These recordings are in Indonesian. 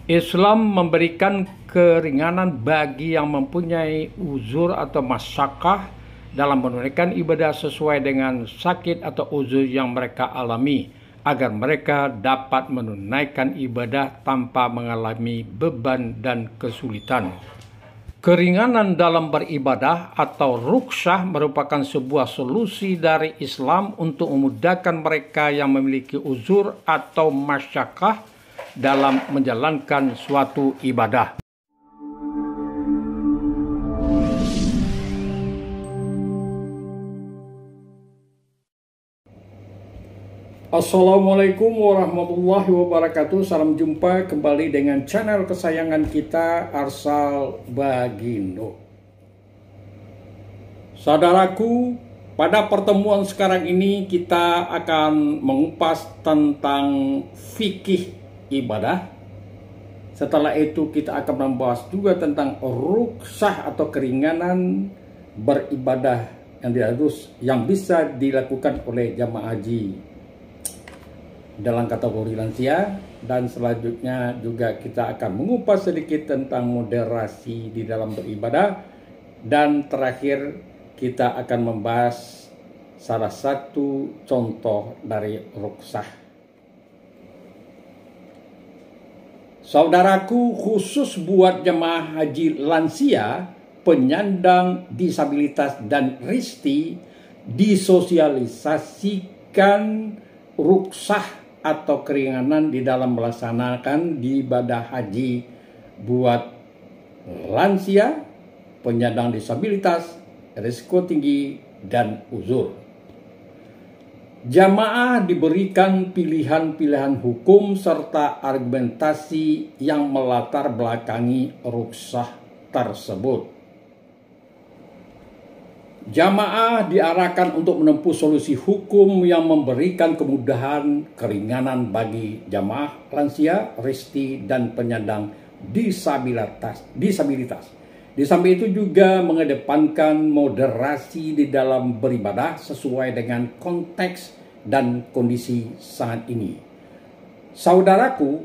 Islam memberikan keringanan bagi yang mempunyai uzur atau masyakkah dalam menunaikan ibadah sesuai dengan sakit atau uzur yang mereka alami, agar mereka dapat menunaikan ibadah tanpa mengalami beban dan kesulitan. Keringanan dalam beribadah atau rukhsah merupakan sebuah solusi dari Islam untuk memudahkan mereka yang memiliki uzur atau masyakkah dalam menjalankan suatu ibadah. Assalamualaikum warahmatullahi wabarakatuh. Salam jumpa kembali dengan channel kesayangan kita, Arsal Bagindo. Saudaraku, pada pertemuan sekarang ini kita akan mengupas tentang fikih ibadah. Setelah itu kita akan membahas juga tentang rukhsah atau keringanan beribadah yang bisa dilakukan oleh jamaah haji dalam kategori lansia, dan selanjutnya juga kita akan mengupas sedikit tentang moderasi di dalam beribadah, dan terakhir kita akan membahas salah satu contoh dari rukhsah. Saudaraku, khusus buat jemaah haji lansia, penyandang disabilitas dan risti, disosialisasikan rukhsah atau keringanan di dalam melaksanakan ibadah haji buat lansia, penyandang disabilitas, risiko tinggi, dan uzur. Jamaah diberikan pilihan-pilihan hukum serta argumentasi yang melatar belakangi rukhsah tersebut. Jamaah diarahkan untuk menempuh solusi hukum yang memberikan kemudahan, keringanan bagi jamaah lansia, risti, dan penyandang disabilitas. Di samping itu juga mengedepankan moderasi di dalam beribadah sesuai dengan konteks dan kondisi saat ini. Saudaraku,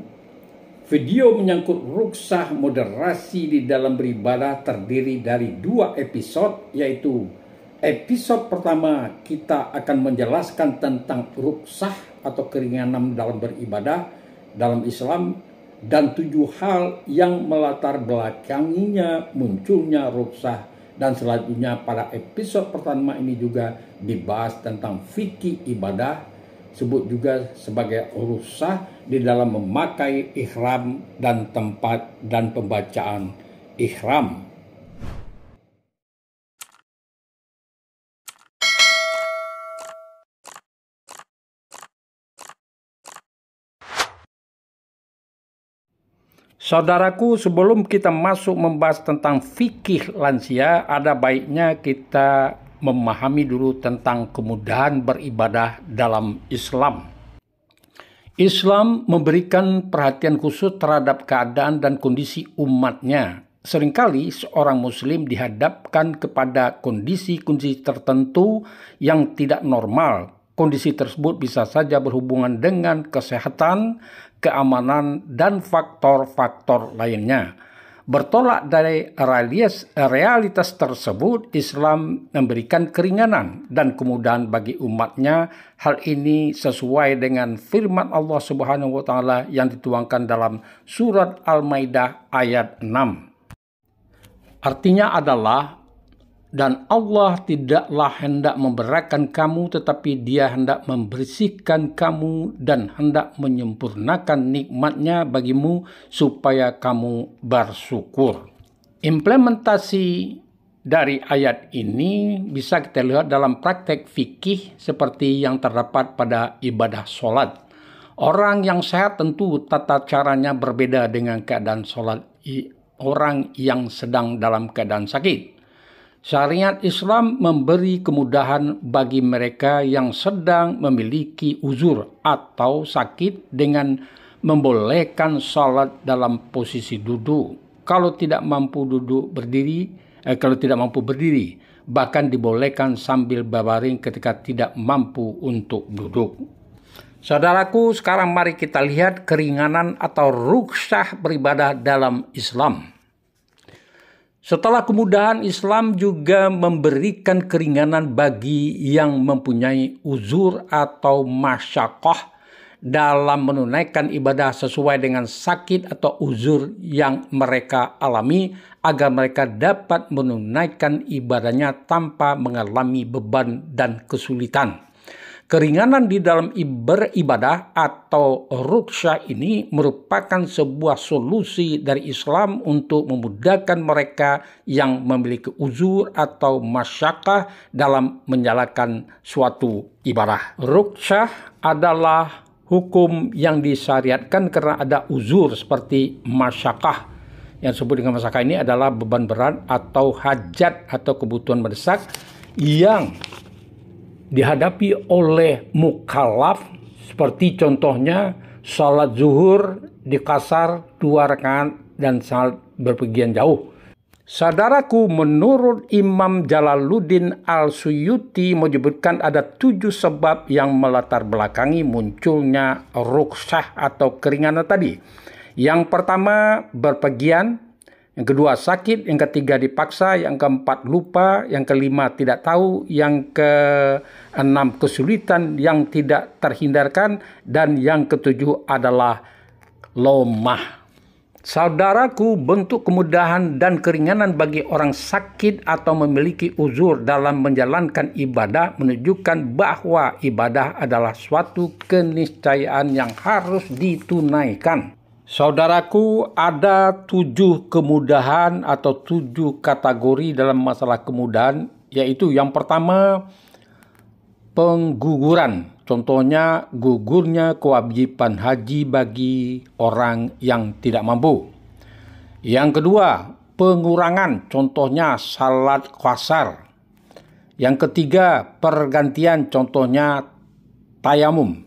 video menyangkut rukhsah moderasi di dalam beribadah terdiri dari 2 episode, yaitu episode pertama kita akan menjelaskan tentang rukhsah atau keringanan dalam beribadah dalam Islam dan 7 hal yang melatar belakanginya munculnya rukhsah, dan selanjutnya pada episode pertama ini juga dibahas tentang fikih ibadah, sebut juga sebagai rukhsah di dalam memakai ihram dan tempat dan pembacaan ihram. Saudaraku, sebelum kita masuk membahas tentang fikih lansia, ada baiknya kita memahami dulu tentang kemudahan beribadah dalam Islam. Islam memberikan perhatian khusus terhadap keadaan dan kondisi umatnya. Seringkali seorang muslim dihadapkan kepada kondisi-kondisi tertentu yang tidak normal. Kondisi tersebut bisa saja berhubungan dengan kesehatan, keamanan, dan faktor-faktor lainnya. Bertolak dari realitas tersebut, Islam memberikan keringanan dan kemudahan bagi umatnya. Hal ini sesuai dengan firman Allah Subhanahu wa taala yang dituangkan dalam surat Al-Maidah ayat 6. Artinya adalah, dan Allah tidaklah hendak memberatkan kamu, tetapi Dia hendak membersihkan kamu dan hendak menyempurnakan nikmat-Nya bagimu supaya kamu bersyukur. Implementasi dari ayat ini bisa kita lihat dalam praktek fikih seperti yang terdapat pada ibadah sholat. Orang yang sehat tentu tata caranya berbeda dengan keadaan sholat orang yang sedang dalam keadaan sakit. Syariat Islam memberi kemudahan bagi mereka yang sedang memiliki uzur atau sakit dengan membolehkan salat dalam posisi duduk. Kalau tidak mampu berdiri, bahkan dibolehkan sambil berbaring ketika tidak mampu untuk duduk. Saudaraku, sekarang mari kita lihat keringanan atau rukhsah beribadah dalam Islam. Setelah kemudahan, Islam juga memberikan keringanan bagi yang mempunyai uzur atau masyaqqah dalam menunaikan ibadah sesuai dengan sakit atau uzur yang mereka alami, agar mereka dapat menunaikan ibadahnya tanpa mengalami beban dan kesulitan. Keringanan di dalam beribadah atau rukhsah ini merupakan sebuah solusi dari Islam untuk memudahkan mereka yang memiliki uzur atau masyaqqah dalam menjalankan suatu ibadah. Rukhsah adalah hukum yang disyariatkan karena ada uzur seperti masyaqqah. Yang disebut dengan masyaqqah ini adalah beban berat atau hajat atau kebutuhan mendesak yang dihadapi oleh mukallaf, seperti contohnya salat zuhur di qasar 2 rakaat dan salat berpergian jauh. Saudaraku, menurut Imam Jalaluddin Al-Suyuti menyebutkan ada 7 sebab yang melatar belakangi munculnya rukhsah atau keringanan tadi. Yang pertama, berpergian. Yang kedua, sakit. Yang ketiga, dipaksa. Yang keempat, lupa. Yang kelima, tidak tahu. Yang keenam, kesulitan yang tidak terhindarkan. Dan yang ketujuh adalah lemah. Saudaraku, bentuk kemudahan dan keringanan bagi orang sakit atau memiliki uzur dalam menjalankan ibadah menunjukkan bahwa ibadah adalah suatu keniscayaan yang harus ditunaikan. Saudaraku, ada 7 kemudahan atau 7 kategori dalam masalah kemudahan, yaitu yang pertama, pengguguran. Contohnya, gugurnya kewajiban haji bagi orang yang tidak mampu. Yang kedua, pengurangan. Contohnya, salat qasar. Yang ketiga, pergantian. Contohnya, tayamum.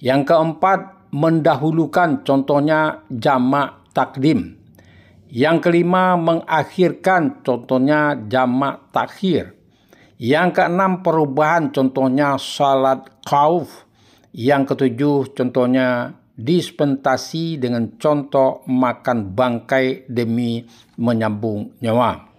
Yang keempat, mendahulukan, contohnya jamak takdim. Yang kelima, mengakhirkan, contohnya jamak takhir. Yang keenam, perubahan, contohnya salat khauf. Yang ketujuh, contohnya dispensasi dengan contoh makan bangkai demi menyambung nyawa.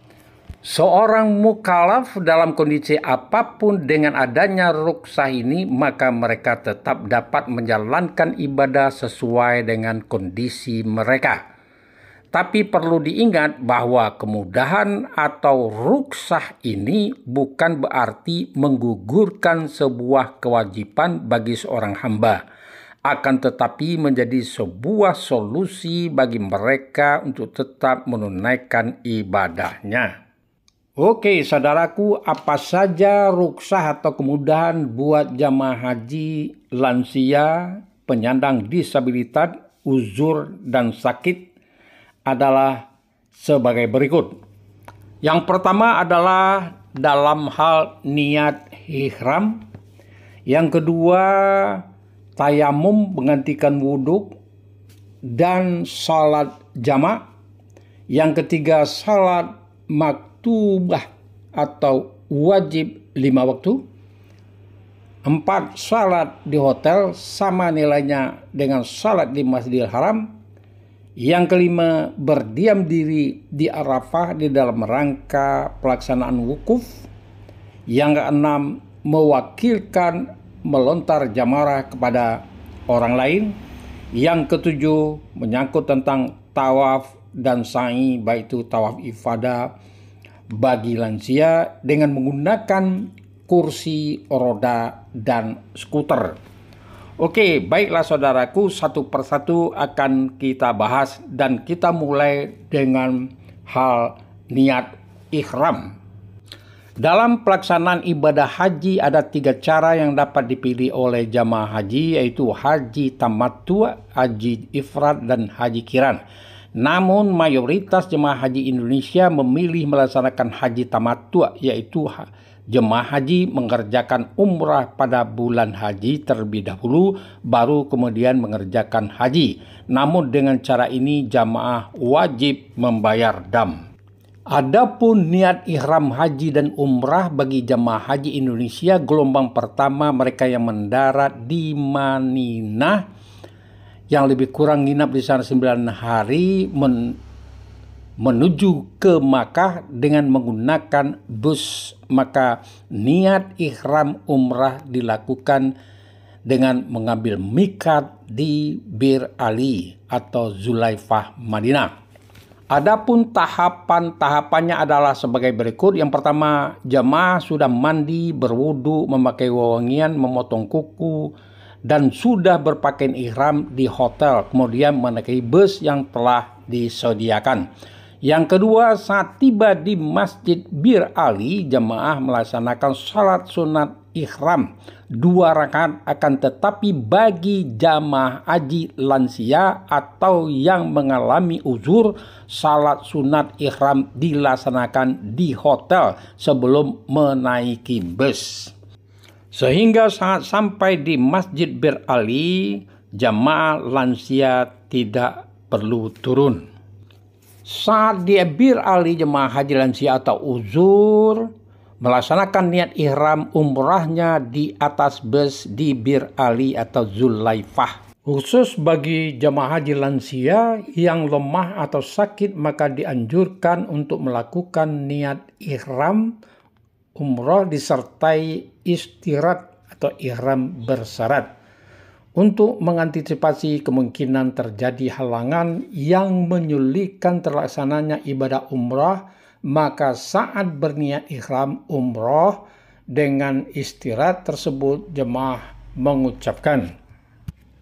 Seorang mukallaf dalam kondisi apapun dengan adanya rukhsah ini, maka mereka tetap dapat menjalankan ibadah sesuai dengan kondisi mereka. Tapi perlu diingat bahwa kemudahan atau rukhsah ini bukan berarti menggugurkan sebuah kewajiban bagi seorang hamba, akan tetapi menjadi sebuah solusi bagi mereka untuk tetap menunaikan ibadahnya. Oke, saudaraku, apa saja rukhsah atau kemudahan buat jamaah haji lansia, penyandang disabilitas, uzur, dan sakit adalah sebagai berikut. Yang pertama adalah dalam hal niat ihram. Yang kedua, tayamum menggantikan wudhu dan salat jamak. Yang ketiga, salat maktubah atau wajib 5 waktu. 4, salat di hotel sama nilainya dengan salat di Masjidil Haram. Yang kelima, berdiam diri di Arafah di dalam rangka pelaksanaan wukuf. Yang keenam, mewakilkan melontar jamarah kepada orang lain. Yang ketujuh, menyangkut tentang tawaf dan sa'i, baik itu tawaf ifadah bagi lansia dengan menggunakan kursi roda dan skuter. Oke, baiklah saudaraku, satu persatu akan kita bahas dan kita mulai dengan hal niat ihram. Dalam pelaksanaan ibadah haji ada 3 cara yang dapat dipilih oleh jamaah haji, yaitu haji tamattu, haji ifrad, dan haji qiran. Namun mayoritas jemaah haji Indonesia memilih melaksanakan haji tamattu, yaitu jemaah haji mengerjakan umrah pada bulan haji terlebih dahulu, baru kemudian mengerjakan haji. Namun dengan cara ini jamaah wajib membayar dam. Adapun niat ihram haji dan umrah bagi jamaah haji Indonesia gelombang pertama, mereka yang mendarat di Madinah yang lebih kurang nginap di sana 9 hari menuju ke Makkah dengan menggunakan bus, maka niat ihram umrah dilakukan dengan mengambil miqat di Bir Ali atau Zulaifah, Madinah. Adapun tahapannya adalah sebagai berikut. Yang pertama, jamaah sudah mandi, berwudu, memakai wewangian, memotong kuku, dan sudah berpakaian ihram di hotel, kemudian menaiki bus yang telah disediakan. Yang kedua, saat tiba di Masjid Bir Ali, jamaah melaksanakan salat sunat ihram 2 rakaat, akan tetapi bagi jamaah haji lansia atau yang mengalami uzur, salat sunat ihram dilaksanakan di hotel sebelum menaiki bus. Sehingga saat sampai di Masjid Bir Ali, jamaah lansia tidak perlu turun. Saat di Bir Ali, jemaah haji lansia atau uzur melaksanakan niat ihram umrahnya di atas bus di Bir Ali atau Zulaifah. Khusus bagi jemaah haji lansia yang lemah atau sakit, maka dianjurkan untuk melakukan niat ihram umrah disertai istirahat atau ihram bersyarat. Untuk mengantisipasi kemungkinan terjadi halangan yang menyulitkan terlaksananya ibadah umrah, maka saat berniat ihram umrah dengan istirahat tersebut, jemaah mengucapkan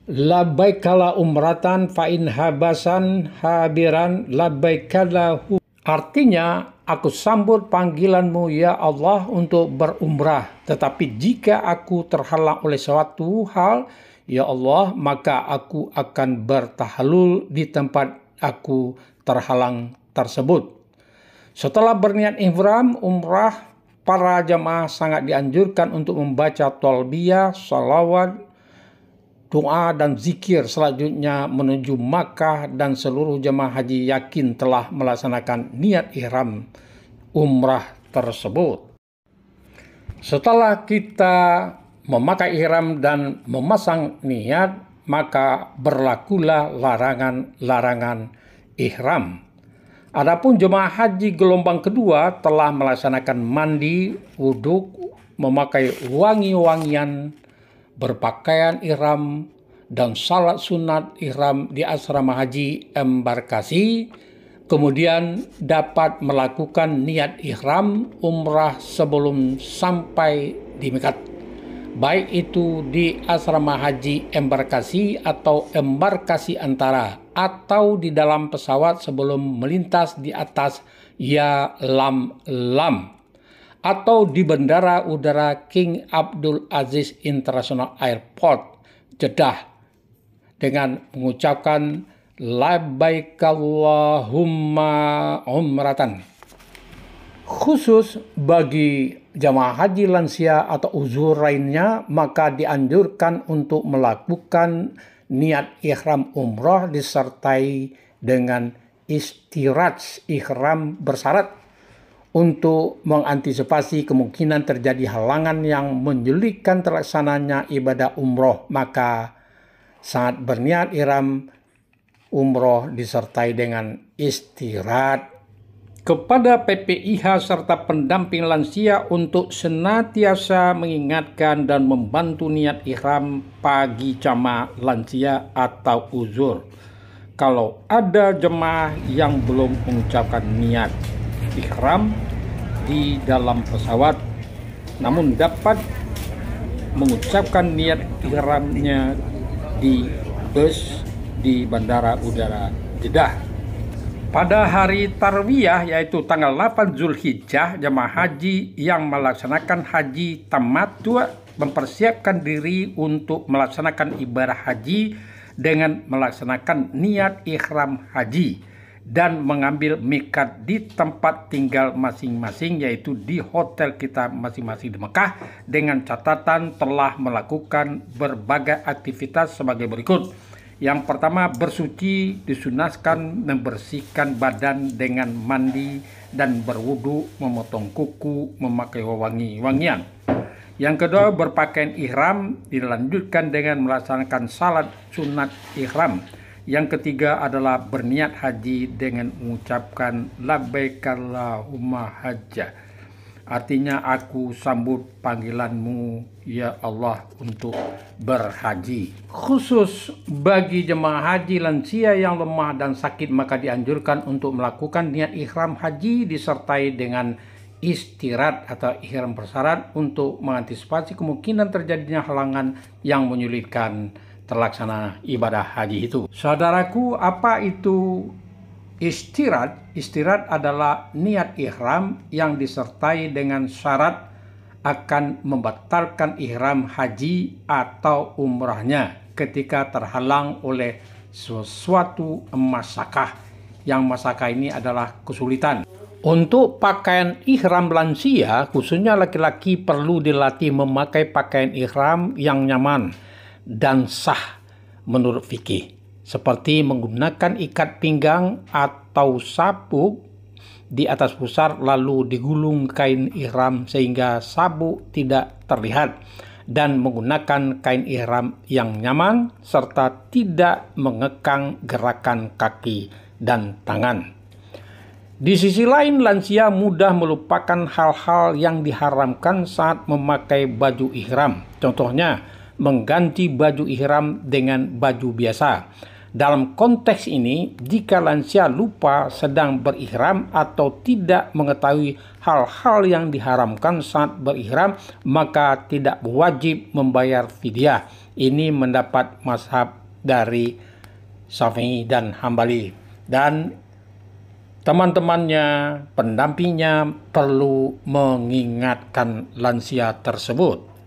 labbaikala umratan fa in habasan habiran labbaikala. Artinya, aku sambut panggilanmu ya Allah untuk berumrah, tetapi jika aku terhalang oleh suatu hal, ya Allah, maka aku akan bertahalul di tempat aku terhalang tersebut. Setelah berniat ihram umrah, para jamaah sangat dianjurkan untuk membaca talbiyah, salawat, doa, dan zikir selanjutnya menuju Makkah, dan seluruh jamaah haji yakin telah melaksanakan niat ihram umrah tersebut. Setelah kita memakai ihram dan memasang niat, maka berlakulah larangan-larangan ihram. Adapun jemaah haji gelombang kedua telah melaksanakan mandi, wudhu, memakai wangi-wangian, berpakaian ihram, dan salat sunat ihram di asrama haji embarkasi, kemudian dapat melakukan niat ihram umrah sebelum sampai di miqat, baik itu di asrama haji embarkasi atau embarkasi antara, atau di dalam pesawat sebelum melintas di atas Ya Lam Lam, atau di Bandara Udara King Abdul Aziz International Airport, Jeddah, dengan mengucapkan labbaik Allahumma umratan. Khusus bagi jamaah haji lansia atau uzur lainnya, maka dianjurkan untuk melakukan niat ihram umrah disertai dengan istirahat ihram bersyarat untuk mengantisipasi kemungkinan terjadi halangan yang menyulitkan terlaksananya ibadah umrah, maka saat berniat ihram umrah disertai dengan istirahat. Kepada PPIH serta pendamping lansia untuk senantiasa mengingatkan dan membantu niat ihram bagi jamaah lansia atau uzur. Kalau ada jemaah yang belum mengucapkan niat ihram di dalam pesawat, namun dapat mengucapkan niat ihramnya di bus di Bandara Udara Jeddah. Pada hari Tarwiyah, yaitu tanggal 8 Zulhijjah, jemaah haji yang melaksanakan haji tamattu mempersiapkan diri untuk melaksanakan ibadah haji dengan melaksanakan niat ihram haji dan mengambil miqat di tempat tinggal masing-masing, yaitu di hotel kita masing-masing di Mekah, dengan catatan telah melakukan berbagai aktivitas sebagai berikut. Yang pertama, bersuci, disunahkan membersihkan badan dengan mandi dan berwudu, memotong kuku, memakai wangi-wangian. Yang kedua, berpakaian ihram, dilanjutkan dengan melaksanakan salat sunat ihram. Yang ketiga adalah berniat haji dengan mengucapkan labbaik Allahumma hajja. Artinya, aku sambut panggilanmu ya Allah untuk berhaji. Khusus bagi jemaah haji lansia yang lemah dan sakit, maka dianjurkan untuk melakukan niat ihram haji disertai dengan istirahat atau ihram bersyarat untuk mengantisipasi kemungkinan terjadinya halangan yang menyulitkan terlaksana ibadah haji itu. Saudaraku, apa itu istirahat? Istirahat adalah niat ihram yang disertai dengan syarat akan membatalkan ihram haji atau umrahnya ketika terhalang oleh sesuatu masakah. Yang masakah ini adalah kesulitan. Untuk pakaian ihram lansia, khususnya laki-laki, perlu dilatih memakai pakaian ihram yang nyaman dan sah menurut fikih, seperti menggunakan ikat pinggang atau sabuk di atas pusar lalu digulung kain ihram sehingga sabuk tidak terlihat, dan menggunakan kain ihram yang nyaman serta tidak mengekang gerakan kaki dan tangan. Di sisi lain, lansia mudah melupakan hal-hal yang diharamkan saat memakai baju ihram. Contohnya, mengganti baju ihram dengan baju biasa. Dalam konteks ini, jika lansia lupa sedang berihram atau tidak mengetahui hal-hal yang diharamkan saat berihram, maka tidak wajib membayar fidyah. Ini mendapat mazhab dari Syafi'i dan Hambali. Dan teman-temannya, pendampingnya perlu mengingatkan lansia tersebut.